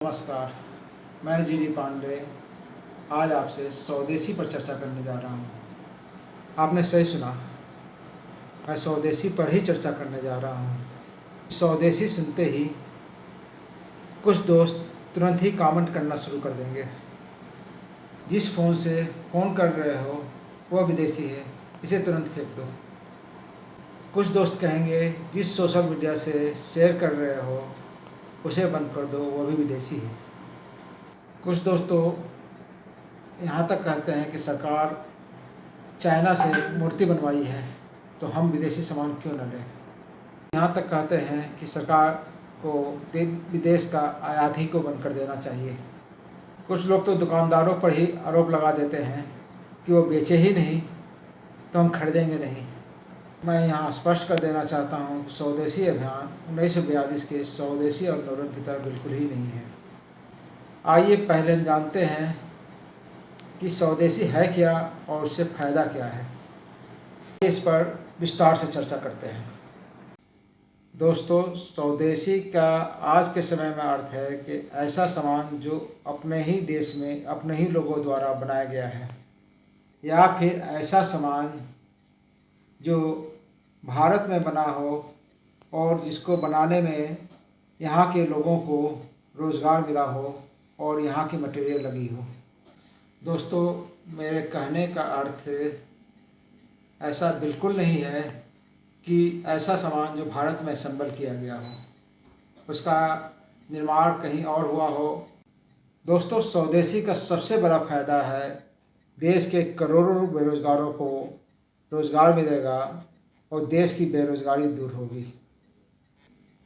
नमस्कार, मैं G D Pandey आज आपसे स्वदेशी पर चर्चा करने जा रहा हूँ। आपने सही सुना, मैं स्वदेशी पर ही चर्चा करने जा रहा हूँ। स्वदेशी सुनते ही कुछ दोस्त तुरंत ही कमेंट करना शुरू कर देंगे। जिस फ़ोन से फ़ोन कर रहे हो वह विदेशी है, इसे तुरंत फेंक दो। कुछ दोस्त कहेंगे जिस सोशल मीडिया से शेयर कर रहे हो उसे बंद कर दो, वह भी विदेशी है। कुछ दोस्त तो यहाँ तक कहते हैं कि सरकार चाइना से मूर्ति बनवाई है तो हम विदेशी सामान क्यों न लें। यहाँ तक कहते हैं कि सरकार को विदेश का आयात ही को बंद कर देना चाहिए। कुछ लोग तो दुकानदारों पर ही आरोप लगा देते हैं कि वो बेचे ही नहीं तो हम खरीदेंगे नहीं। मैं यहाँ स्पष्ट कर देना चाहता हूँ कि स्वदेशी अभियान 1942 के स्वदेशी आंदोलन की तरह बिल्कुल ही नहीं है। आइए पहले हम जानते हैं कि स्वदेशी है क्या और उससे फ़ायदा क्या है। इस पर विस्तार से चर्चा करते हैं। दोस्तों, स्वदेशी का आज के समय में अर्थ है कि ऐसा सामान जो अपने ही देश में अपने ही लोगों द्वारा बनाया गया है, या फिर ऐसा सामान जो भारत में बना हो और जिसको बनाने में यहाँ के लोगों को रोज़गार मिला हो और यहाँ की मटेरियल लगी हो। दोस्तों, मेरे कहने का अर्थ ऐसा बिल्कुल नहीं है कि ऐसा सामान जो भारत में असेंबल किया गया हो उसका निर्माण कहीं और हुआ हो। दोस्तों, स्वदेशी का सबसे बड़ा फ़ायदा है देश के करोड़ों बेरोज़गारों को रोज़गार मिलेगा और देश की बेरोज़गारी दूर होगी।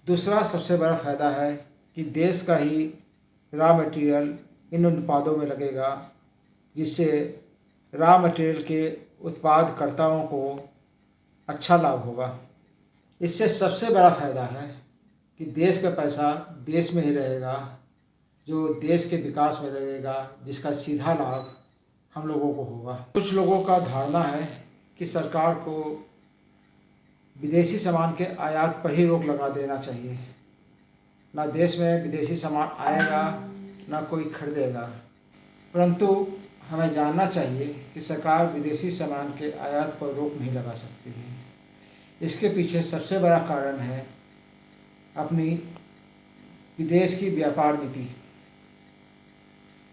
दूसरा सबसे बड़ा फ़ायदा है कि देश का ही रॉ मटेरियल इन उत्पादों में लगेगा, जिससे रॉ मटेरियल के उत्पादकर्ताओं को अच्छा लाभ होगा। इससे सबसे बड़ा फ़ायदा है कि देश का पैसा देश में ही रहेगा, जो देश के विकास में लगेगा, जिसका सीधा लाभ हम लोगों को होगा। कुछ लोगों का धारणा है कि सरकार को विदेशी सामान के आयात पर ही रोक लगा देना चाहिए। ना देश में विदेशी सामान आएगा ना कोई खरीदेगा। परंतु हमें जानना चाहिए कि सरकार विदेशी सामान के आयात पर रोक नहीं लगा सकती है। इसके पीछे सबसे बड़ा कारण है अपनी विदेश की व्यापार नीति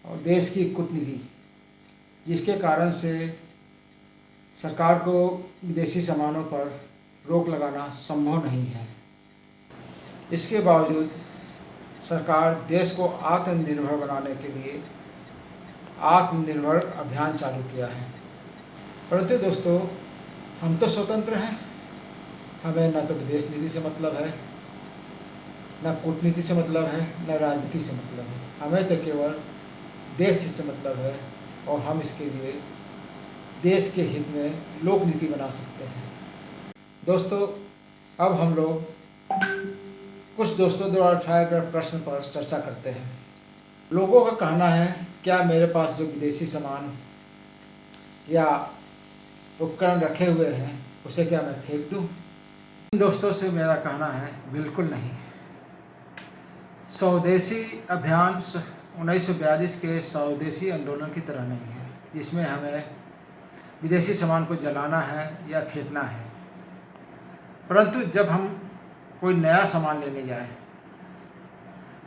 और देश की कूटनीति, जिसके कारण से सरकार को विदेशी सामानों पर रोक लगाना संभव नहीं है। इसके बावजूद सरकार देश को आत्मनिर्भर बनाने के लिए आत्मनिर्भर अभियान चालू किया है। परंतु दोस्तों, हम तो स्वतंत्र हैं। हमें न तो विदेश नीति से मतलब है, न कूटनीति से मतलब है, न राजनीति से मतलब है। हमें तो केवल देश से मतलब है और हम इसके लिए देश के हित में लोक नीति बना सकते हैं। दोस्तों, अब हम लोग कुछ दोस्तों द्वारा उठाए गए प्रश्न पर चर्चा करते हैं। लोगों का कहना है, क्या मेरे पास जो विदेशी सामान या उपकरण रखे हुए हैं उसे क्या मैं फेंक दूं? इन दोस्तों से मेरा कहना है, बिल्कुल नहीं। स्वदेशी अभियान 1942 के स्वदेशी आंदोलन की तरह नहीं है, जिसमें हमें विदेशी सामान को जलाना है या फेंकना है। परंतु जब हम कोई नया सामान लेने जाएं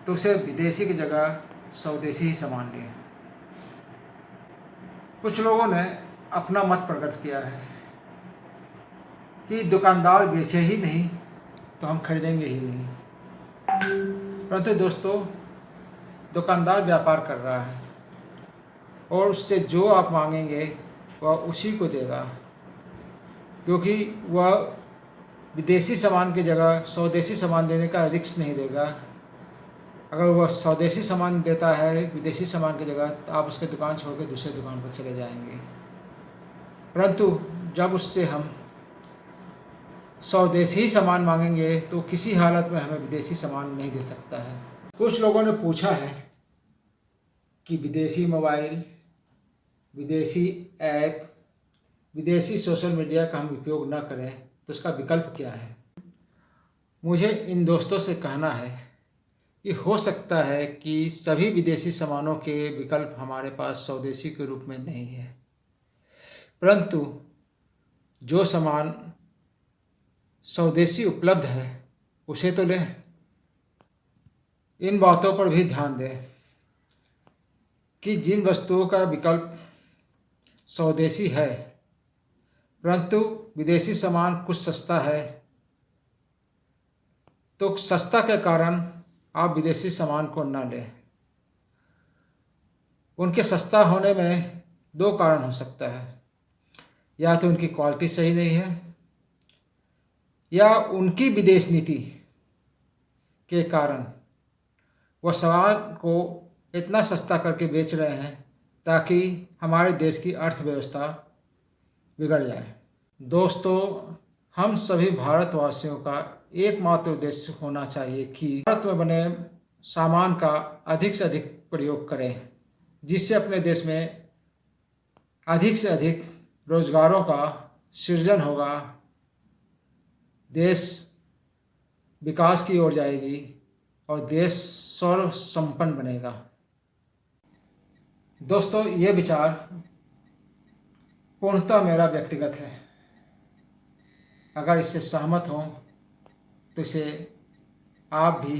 तो उसे विदेशी की जगह स्वदेशी ही सामान लें। कुछ लोगों ने अपना मत प्रकट किया है कि दुकानदार बेचे ही नहीं तो हम खरीदेंगे ही नहीं। परंतु दोस्तों, दुकानदार व्यापार कर रहा है और उससे जो आप मांगेंगे वह उसी को देगा, क्योंकि वह विदेशी सामान की जगह स्वदेशी सामान देने का रिस्क नहीं देगा। अगर वह स्वदेशी सामान देता है विदेशी सामान की जगह तो आप उसकी दुकान छोड़ के दूसरे दुकान पर चले जाएंगे। परंतु जब उससे हम स्वदेशी सामान मांगेंगे तो किसी हालत में हमें विदेशी सामान नहीं दे सकता है। कुछ लोगों ने पूछा है कि विदेशी मोबाइल, विदेशी ऐप, विदेशी सोशल मीडिया का हम उपयोग न करें तो उसका विकल्प क्या है। मुझे इन दोस्तों से कहना है ये हो सकता है कि सभी विदेशी सामानों के विकल्प हमारे पास स्वदेशी के रूप में नहीं है, परंतु जो सामान स्वदेशी उपलब्ध है उसे तो लें। इन बातों पर भी ध्यान दें कि जिन वस्तुओं का विकल्प स्वदेशी है परंतु विदेशी सामान कुछ सस्ता है, तो सस्ता के कारण आप विदेशी सामान को न लें। उनके सस्ता होने में दो कारण हो सकता है, या तो उनकी क्वालिटी सही नहीं है या उनकी विदेश नीति के कारण वह सामान को इतना सस्ता करके बेच रहे हैं ताकि हमारे देश की अर्थव्यवस्था बिगड़ जाए। दोस्तों, हम सभी भारतवासियों का एकमात्र उद्देश्य होना चाहिए कि भारत में बने सामान का अधिक से अधिक प्रयोग करें, जिससे अपने देश में अधिक से अधिक रोजगारों का सृजन होगा, देश विकास की ओर जाएगी और देश सर्व संपन्न बनेगा। दोस्तों, ये विचार पूर्णतः मेरा व्यक्तिगत है। अगर इससे सहमत हों तो इसे आप भी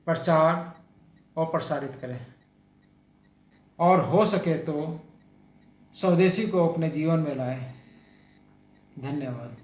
प्रचार और प्रसारित करें और हो सके तो स्वदेशी को अपने जीवन में लाएं। धन्यवाद।